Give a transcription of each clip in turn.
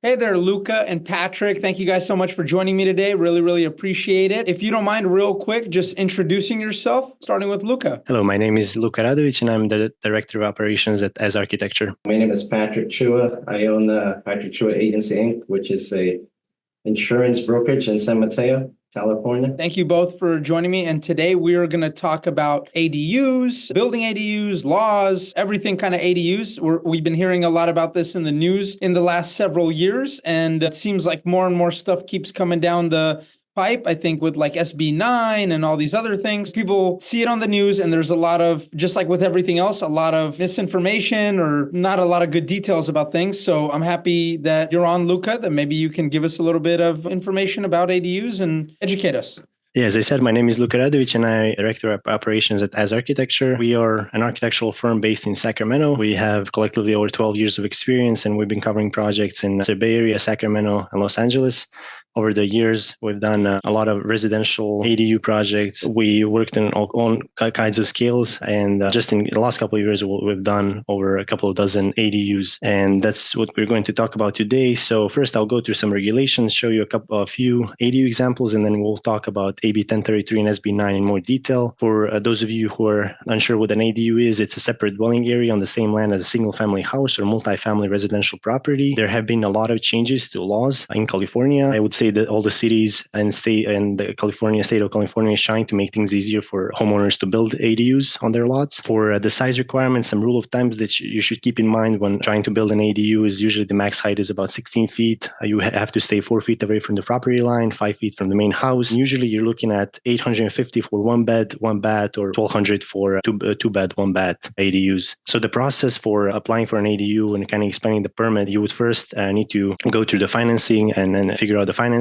Hey there, Luka and Patrick. Thank you guys so much for joining me today. Really, really appreciate it. If you don't mind, real quick, just introducing yourself, starting with Luka. Hello, my name is Luka and I'm the Director of Operations at As Architecture. My name is Patrick Chua. I own the Patrick Chua Agency Inc., which is a insurance brokerage in San Mateo, California. Thank you both for joining me. And today we are going to talk about ADUs, building ADUs, laws, everything kind of ADUs. We've been hearing a lot about this in the news in the last several years. And it seems like more and more stuff keeps coming down the pipe, I think, with like SB9 and all these other things. People see it on the news, and there's a lot of, just like with everything else, a lot of misinformation or not a lot of good details about things. So I'm happy that you're on, Luka, that maybe you can give us a little bit of information about ADUs and educate us. Yeah, as I said, my name is Luka and I'm Director of Operations at As Architecture. We are an architectural firm based in Sacramento. We have collectively over 12 years of experience, and we've been covering projects in the Bay Area, Sacramento, and Los Angeles. Over the years, we've done a lot of residential ADU projects. We worked in all kinds of scales, and just in the last couple of years, we've done over a couple of dozen ADUs, and that's what we're going to talk about today. So first, I'll go through some regulations, show you a few ADU examples, and then we'll talk about AB1033 and SB9 in more detail. For those of you who are unsure what an ADU is, it's a separate dwelling area on the same land as a single-family house or multi-family residential property. There have been a lot of changes to laws in California. I would say that all the cities and state and the state of California is trying to make things easier for homeowners to build ADUs on their lots. For the size requirements, some rule of thumbs that you should keep in mind when trying to build an ADU is usually the max height is about 16 feet. You have to stay 4 feet away from the property line, 5 feet from the main house. And usually you're looking at $850 for one bed, one bath, or $1,200 for two bed, one bath ADUs. So the process for applying for an ADU and kind of expanding the permit, you would first need to go through the financing and then figure out the financing.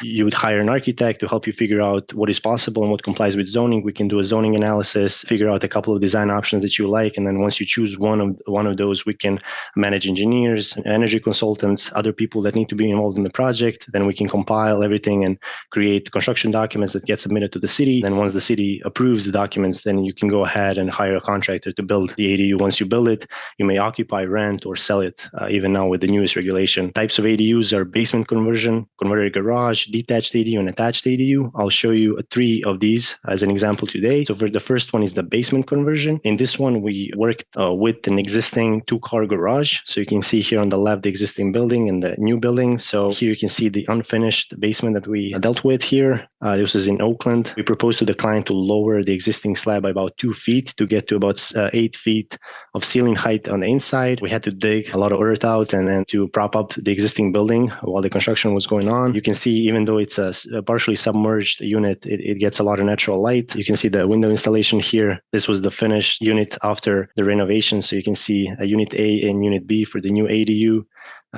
You would hire an architect to help you figure out what is possible and what complies with zoning. We can do a zoning analysis, figure out a couple of design options that you like, and then once you choose one of those, we can manage engineers, energy consultants, other people that need to be involved in the project. Then we can compile everything and create construction documents that get submitted to the city. Then once the city approves the documents, then you can go ahead and hire a contractor to build the ADU. Once you build it, you may occupy, rent, or sell it, even now with the newest regulation. Types of ADUs are basement conversion, converted garage, detached ADU, and attached ADU. I'll show you 3 of these as an example today. So for the first one is the basement conversion. In this one, we worked with an existing 2-car garage. So you can see here on the left, the existing building and the new building. So here you can see the unfinished basement that we dealt with here. This is in Oakland. We proposed to the client to lower the existing slab by about 2 feet to get to about 8 feet of ceiling height on the inside. We had to dig a lot of earth out and then to prop up the existing building while the construction was going on. You can see even though it's a partially submerged unit, it gets a lot of natural light. You can see the window installation here. This was the finished unit after the renovation. So you can see a unit A and unit B for the new ADU.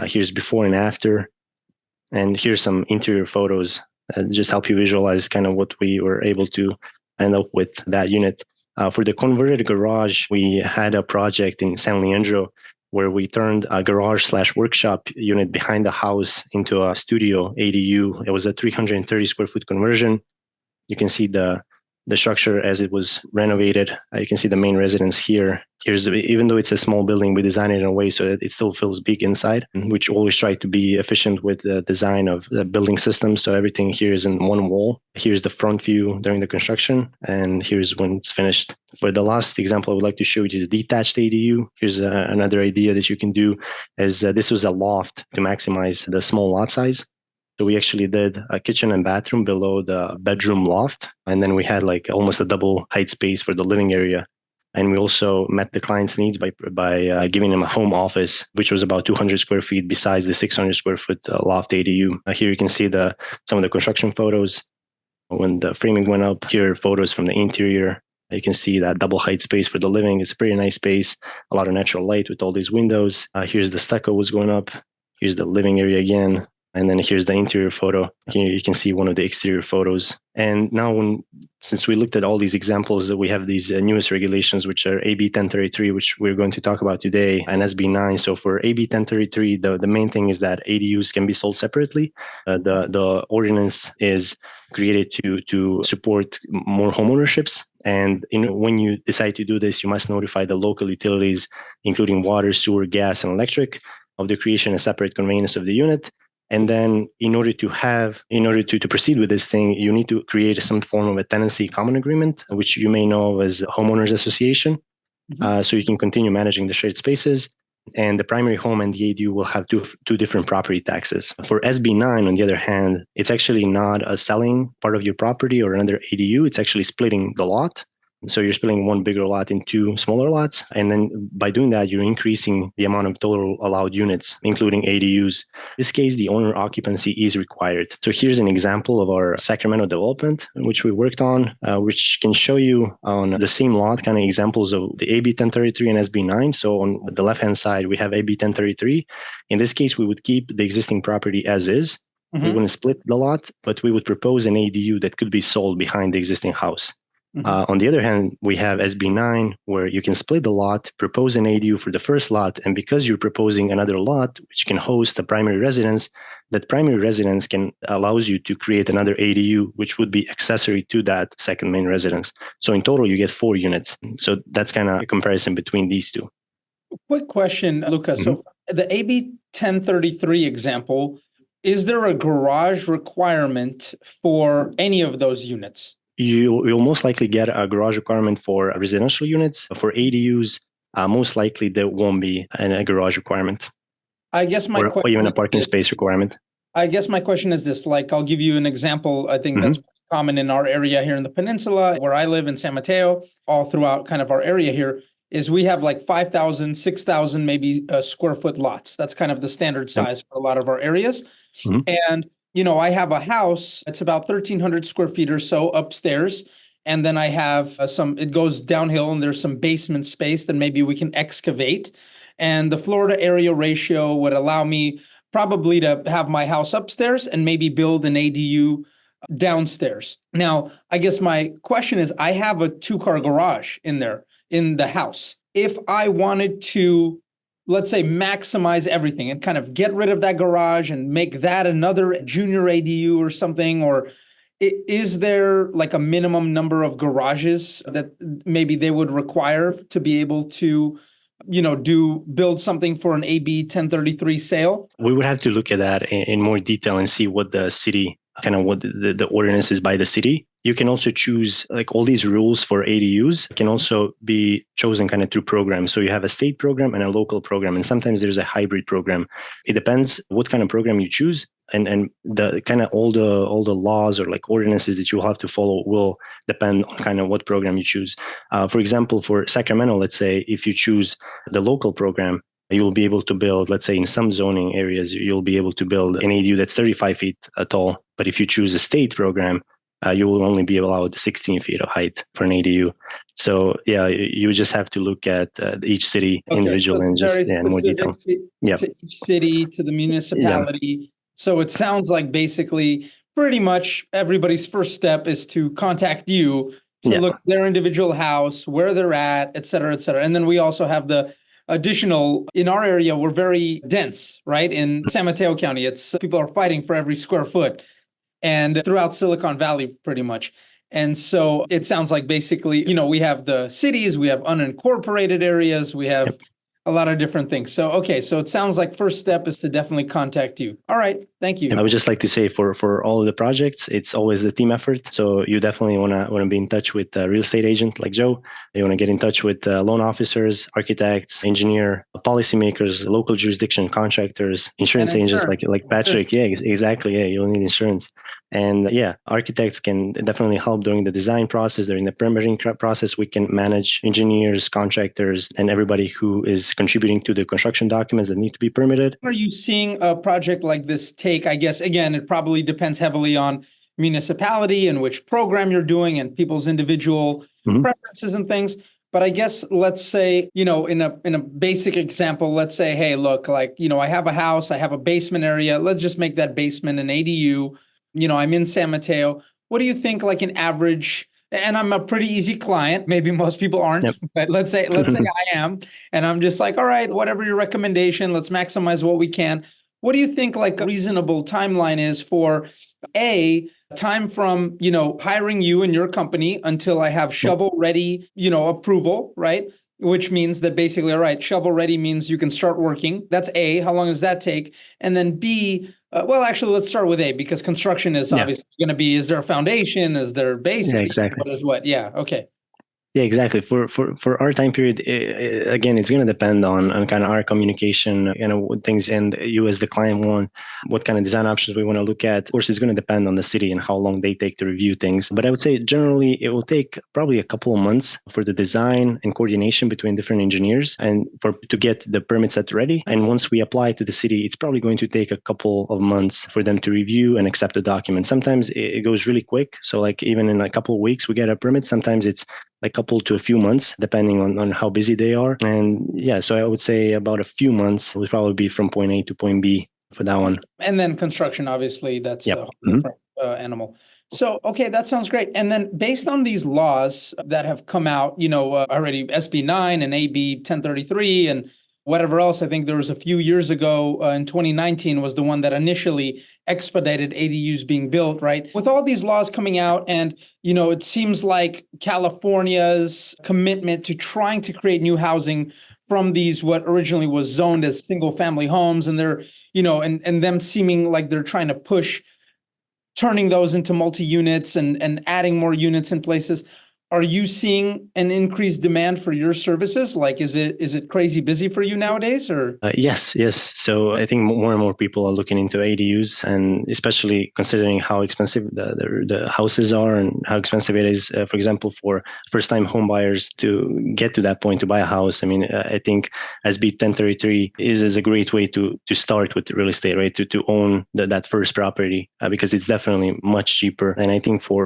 Here's before and after. And here's some interior photos that just help you visualize kind of what we were able to end up with that unit. For the converted garage, we had a project in San Leandro where we turned a garage/workshop unit behind the house into a studio ADU. It was a 330 square foot conversion. You can see the structure as it was renovated. You can see the main residence here. Even though it's a small building, we designed it in a way so that it still feels big inside, which always try to be efficient with the design of the building system. So everything here is in one wall. Here's the front view during the construction, and here's when it's finished. For the last example, I would like to show you is a detached ADU. Here's another idea that you can do is this was a loft to maximize the small lot size. So we actually did a kitchen and bathroom below the bedroom loft. And then we had like almost a double height space for the living area. And we also met the client's needs by giving him a home office, which was about 200 square feet besides the 600 square foot loft ADU. Here you can see some of the construction photos when the framing went up. Here are photos from the interior. You can see that double height space for the living. It's a pretty nice space, a lot of natural light with all these windows. Here's the stucco was going up. Here's the living area again. And then here's the interior photo. Here you can see one of the exterior photos. And now since we looked at all these examples, that we have these newest regulations, which are AB1033, which we're going to talk about today, and SB9. So for AB1033, the main thing is that ADUs can be sold separately. The ordinance is created to support more homeownerships. And when you decide to do this, you must notify the local utilities, including water, sewer, gas, and electric. of the creation and separate conveyance of the unit. And then in order to proceed with this thing, you need to create some form of a tenancy common agreement, which you may know as homeowners association. So you can continue managing the shared spaces. And the primary home and the ADU will have two different property taxes. For SB9, on the other hand, it's actually not a selling part of your property or another ADU. It's actually splitting the lot. So you're splitting one bigger lot in two smaller lots. And then by doing that, you're increasing the amount of total allowed units, including ADUs. In this case, the owner occupancy is required. So here's an example of our Sacramento development, which we worked on, which can show you on the same lot kind of examples of the AB1033 and SB9. So on the left-hand side, we have AB1033. In this case, we would keep the existing property as is. We wouldn't split the lot, but we would propose an ADU that could be sold behind the existing house. On the other hand, we have SB9, where you can split the lot, propose an ADU for the first lot, and because you're proposing another lot which can host a primary residence, that primary residence allows you to create another ADU which would be accessory to that second main residence. So in total, you get 4 units. So that's kind of a comparison between these two. Quick question, Luka. So the AB 1033 example, is there a garage requirement for any of those units? You'll most likely get a garage requirement for residential units. For ADUs, most likely there won't be a garage requirement. I guess my question, or even a parking space requirement. I guess my question is this, like, I'll give you an example. I think that's common in our area here in the peninsula, where I live in San Mateo, all throughout kind of our area here, is we have like 5,000, 6,000 maybe square foot lots. That's kind of the standard size for a lot of our areas. And I have a house, it's about 1,300 square feet or so upstairs. And then I have it goes downhill and there's some basement space that maybe we can excavate. And the Florida area ratio would allow me probably to have my house upstairs and maybe build an ADU downstairs. Now, I guess my question is, I have a 2-car garage in there, in the house. If I wanted to, let's say, maximize everything and kind of get rid of that garage and make that another junior ADU or something, or is there like a minimum number of garages that maybe they would require to be able to, build something for an AB 1033 sale? We would have to look at that in more detail and see what the city, kind of what the ordinance is by the city. You can also choose, like, all these rules for ADUs can also be chosen kind of through programs. So you have a state program and a local program, and sometimes there's a hybrid program. It depends what kind of program you choose, and the kind of all the laws or like ordinances that you'll have to follow will depend on kind of what program you choose. For example, for Sacramento, let's say if you choose the local program, you'll be able to build, let's say in some zoning areas, you'll be able to build an ADU that's 35 feet tall. But if you choose a state program, you will only be allowed 16 feet of height for an ADU. So yeah, you just have to look at each city individually and just in more detail. To each city, to the municipality. Yeah. So it sounds like basically pretty much everybody's first step is to contact you to look at their individual house, where they're at, et cetera, et cetera. And then we also have the additional, in our area, we're very dense, right? In San Mateo County, people are fighting for every square foot, and throughout Silicon Valley, pretty much. And so it sounds like basically, we have the cities, we have unincorporated areas, we have a lot of different things. So, okay, so it sounds like first step is to definitely contact you. All right, thank you. I would just like to say for all of the projects, it's always the team effort. So you definitely want to be in touch with a real estate agent like Joe. You want to get in touch with loan officers, architects, engineer, policymakers, local jurisdiction contractors, insurance agents like Patrick. Yeah, exactly. Yeah, you'll need insurance. And architects can definitely help during the design process, during the permitting process. We can manage engineers, contractors, and everybody who is contributing to the construction documents that need to be permitted. Are you seeing a project like this take, I guess, again, it probably depends heavily on municipality and which program you're doing and people's individual preferences and things. But I guess, let's say, in a basic example, let's say, hey, look, like, I have a house, I have a basement area. Let's just make that basement an ADU. I'm in San Mateo. What do you think, like, an average, and I'm a pretty easy client, maybe most people aren't, but let's say I am, and I'm just like, all right, whatever your recommendation, let's maximize what we can. What do you think, like, a reasonable timeline is for time from, hiring you and your company until I have shovel ready, approval, right? which means that basically, all right, shovel ready means you can start working. That's A. How long does that take? And then B, well, actually, let's start with A because construction is Yeah. obviously going to be, is there a foundation? Is there Yeah, basically exactly. what is what? Yeah. Okay. Yeah, exactly. For our time period, again, it's going to depend on kind of our communication, what things, and you as the client want, what kind of design options we want to look at. Of course, it's going to depend on the city and how long they take to review things. But I would say generally it will take probably a couple of months for the design and coordination between different engineers and to get the permit set ready. And once we apply to the city, it's probably going to take a couple of months for them to review and accept the document. Sometimes it goes really quick. So like even in a couple of weeks, we get a permit. Sometimes it's a couple to a few months, depending on how busy they are. And yeah, so I would say about a few months would probably be from point A to point B for that one. And then construction, obviously, that's Yep. a whole different animal. So, okay, that sounds great. And then based on these laws that have come out, already SB9 and AB 1033 and whatever else, I think there was a few years ago in 2019 was the one that initially expedited ADUs being built, right? With all these laws coming out and, it seems like California's commitment to trying to create new housing from these, what originally was zoned as single family homes, and they're, and them seeming like they're trying to push turning those into multi-units and adding more units in places. Are you seeing an increased demand for your services? Like, is it crazy busy for you nowadays, or? Yes. So I think more and more people are looking into ADUs, and especially considering how expensive the houses are and how expensive it is, for example, for first-time home buyers to get to that point to buy a house. I mean, I think SB 1033 is a great way to start with real estate, right? To own that first property because it's definitely much cheaper. And I think for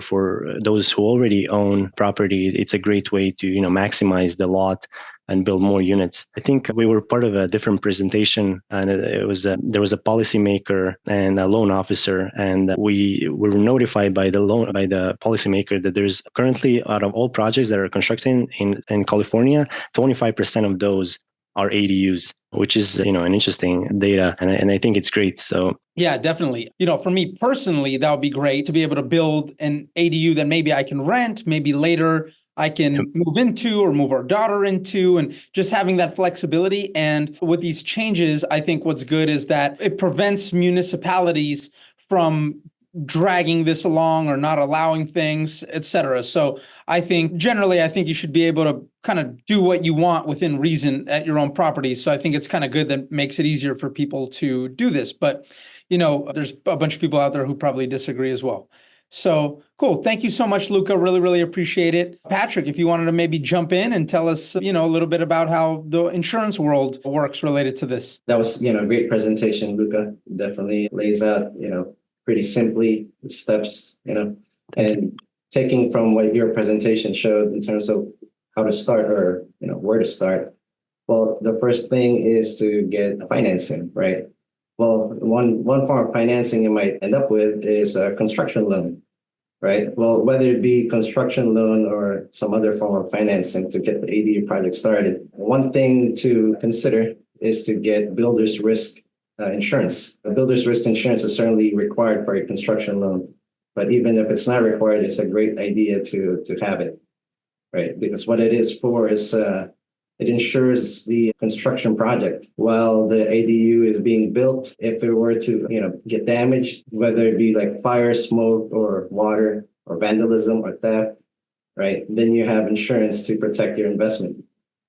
those who already own property, it's a great way to maximize the lot and build more units. I think we were part of a different presentation, and there was a policymaker and a loan officer, and we were notified by the policymaker that there's currently, out of all projects that are constructed in California, 25% of those are ADUs, which is an interesting data, and I think it's great. So yeah, definitely. For me personally, that would be great to be able to build an ADU that maybe I can rent, maybe later I can move into or move our daughter into, and just having that flexibility. And with these changes, I think what's good is that it prevents municipalities from dragging this along or not allowing things, et cetera. So I think you should be able to kind of do what you want within reason at your own property. So I think it's kind of good that makes it easier for people to do this. But, there's a bunch of people out there who probably disagree as well. So cool. Thank you so much, Luka. Really, really appreciate it. Patrick, if you wanted to maybe jump in and tell us, a little bit about how the insurance world works related to this. That was, great presentation, Luka. Definitely lays out, pretty simply the steps, and taking from what your presentation showed in terms of how to start or, where to start. Well, the first thing is to get financing, right? Well, one form of financing you might end up with is a construction loan, right? Well, whether it be construction loan or some other form of financing to get the ADU project started, one thing to consider is to get builder's risk insurance. A builder's risk insurance is certainly required for a construction loan, but even if it's not required, it's a great idea to have it, right? Because what it is for is it ensures the construction project while the ADU is being built. If it were to, get damaged, whether it be like fire, smoke, or water, or vandalism, or theft, right? Then you have insurance to protect your investment,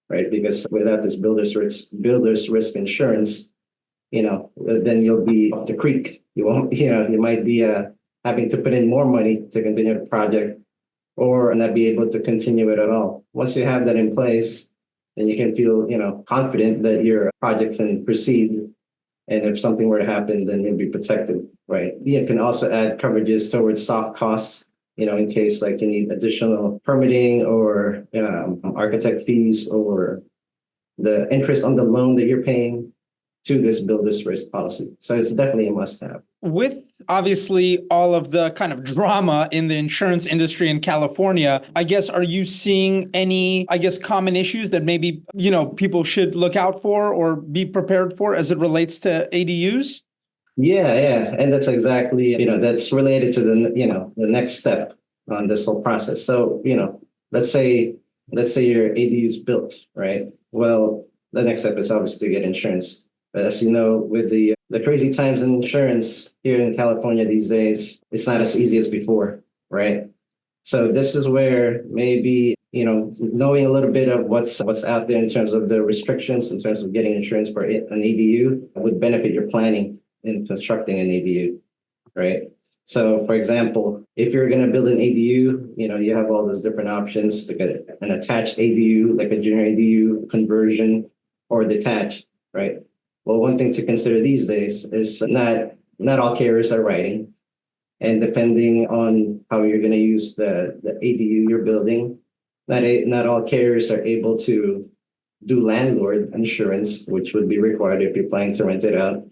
right? Because without this builder's risk insurance, then you'll be up the creek. You won't, you might be having to put in more money to continue the project, or not be able to continue it at all. Once you have that in place, then you can feel, confident that your project can proceed. And if something were to happen, then you'll be protected, right? You can also add coverages towards soft costs, in case like you need additional permitting or architect fees or the interest on the loan that you're paying to this builder's risk policy. So it's definitely a must-have. With obviously all of the kind of drama in the insurance industry in California, I guess, are you seeing any, common issues that maybe, people should look out for or be prepared for as it relates to ADUs? Yeah. And that's exactly, that's related to the next step on this whole process. So, let's say let's say your ADU is built, right? Well, the next step is obviously to get insurance. But as you know, with the crazy times in insurance here in California these days, it's not as easy as before, right? So this is where maybe, knowing a little bit of what's out there in terms of the restrictions, in terms of getting insurance for an ADU would benefit your planning in constructing an ADU, right? So for example, if you're going to build an ADU, you have all those different options to get an attached ADU, like a junior ADU conversion, or detached, right? Well, one thing to consider these days is not all carriers are writing. And depending on how you're going to use the ADU you're building, not all carriers are able to do landlord insurance, which would be required if you're planning to rent it out.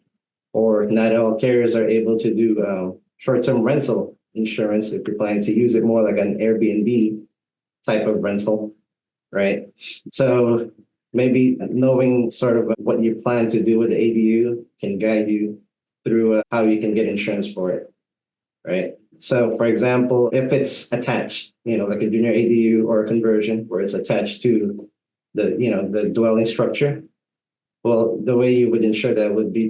Or not all carriers are able to do short-term rental insurance if you're planning to use it more like an Airbnb type of rental, right? So maybe knowing sort of what you plan to do with the ADU can guide you through how you can get insurance for it, right? So for example, if it's attached, like a junior ADU or a conversion where it's attached to the dwelling structure, well, the way you would insure that would be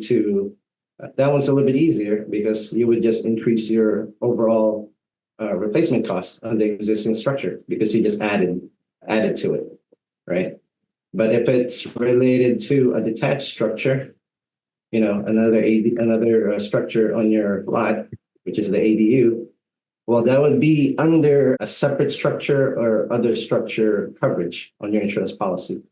that one's a little bit easier because you would just increase your overall replacement cost on the existing structure because you just added to it, right? But if it's related to a detached structure, another structure on your lot, which is the ADU, well, that would be under a separate structure or other structure coverage on your insurance policy.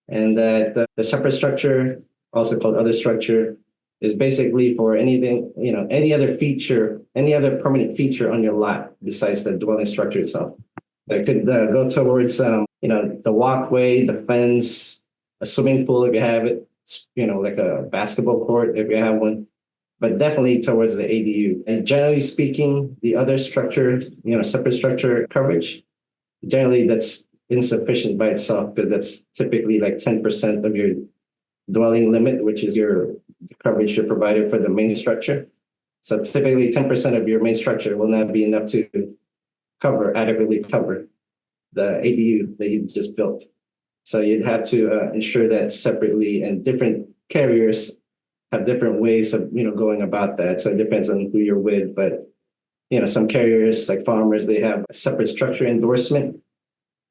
And that the separate structure, also called other structure, is basically for anything, any other feature, any other permanent feature on your lot besides the dwelling structure itself. That could go towards, the walkway, the fence, a swimming pool if you have it, like a basketball court if you have one, but definitely towards the ADU. And generally speaking, the other structure, separate structure coverage, generally that's insufficient by itself because that's typically like 10% of your dwelling limit, which is the coverage you're provided for the main structure. So typically 10% of your main structure will not be enough to adequately cover the ADU that you just built. So you'd have to insure that separately, and different carriers have different ways of going about that. So it depends on who you're with, but some carriers like Farmers, they have a separate structure endorsement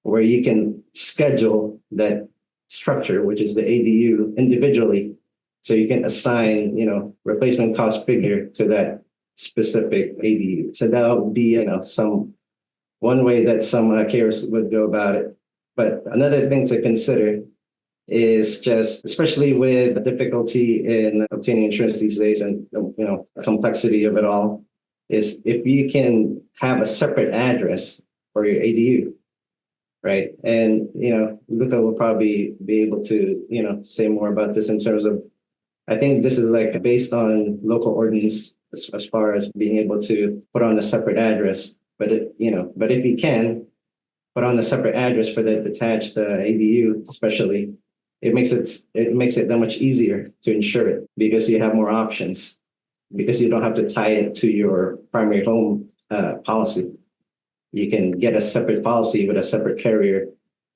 where you can schedule that structure, which is the ADU, individually. So you can assign, replacement cost figure to that specific ADU. So that would be, one way that some carriers would go about it. But another thing to consider is just, especially with the difficulty in obtaining insurance these days and, complexity of it all, is if you can have a separate address for your ADU, right? And, Luka will probably be able to, say more about this in terms of, I think this is like based on local ordinance as far as being able to put on a separate address. But but if you can put on a separate address for the detached ADU, especially, it makes it that much easier to insure it because you have more options, because you don't have to tie it to your primary home policy. You can get a separate policy with a separate carrier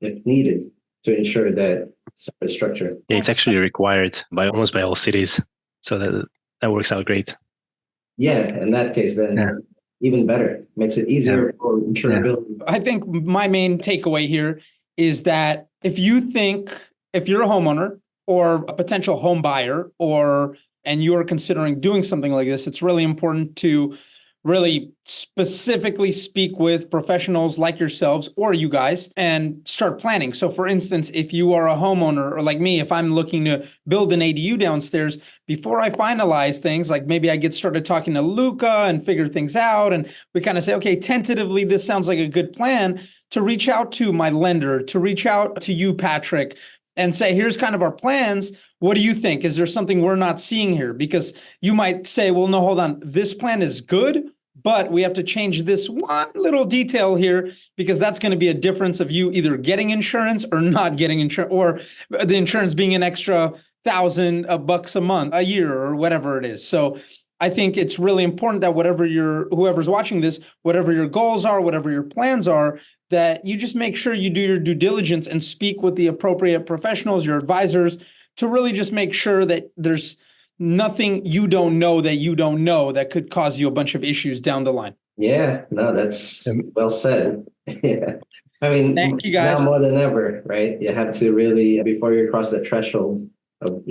if needed to ensure that separate structure. Yeah, it's actually required by almost by all cities. So that works out great. Yeah, in that case, then even better. Makes it easier for insurability. I think my main takeaway here is that if you're a homeowner or a potential home buyer, and you're considering doing something like this, it's really important to really specifically speak with professionals like yourselves or you guys and start planning. So for instance, if you are a homeowner, or like me, if I'm looking to build an ADU downstairs, before I finalize things, like maybe I get started talking to Luka and figure things out, and we kind of say, okay, tentatively, this sounds like a good plan, to reach out to my lender, to reach out to you, Patrick, and say, here's kind of our plans. What do you think? Is there something we're not seeing here? Because you might say, well, no, hold on. This plan is good, but we have to change this one little detail here because that's going to be a difference of you either getting insurance or not getting insurance, or the insurance being an extra $1,000 a month, a year, or whatever it is. So I think it's really important that whoever's watching this, whatever your goals are, whatever your plans are, that you just make sure you do your due diligence and speak with the appropriate professionals, your advisors, to really just make sure that there's nothing you don't know that could cause you a bunch of issues down the line. Yeah, no, that's well said. Yeah. I mean, Thank you, guys. now more than ever, right? You have to really, before you cross the threshold of,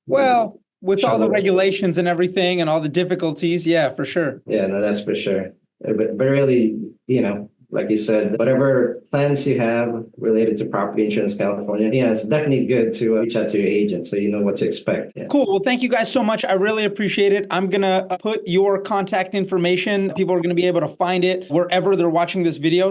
Well, with all the trouble. regulations and everything and all the difficulties, yeah, for sure. Yeah, no, that's for sure. But really, like you said, whatever plans you have related to property insurance California, it's definitely good to reach out to your agent so you know what to expect. Yeah. Cool. Well, thank you guys so much. I really appreciate it. I'm going to put your contact information. People are going to be able to find it wherever they're watching this video.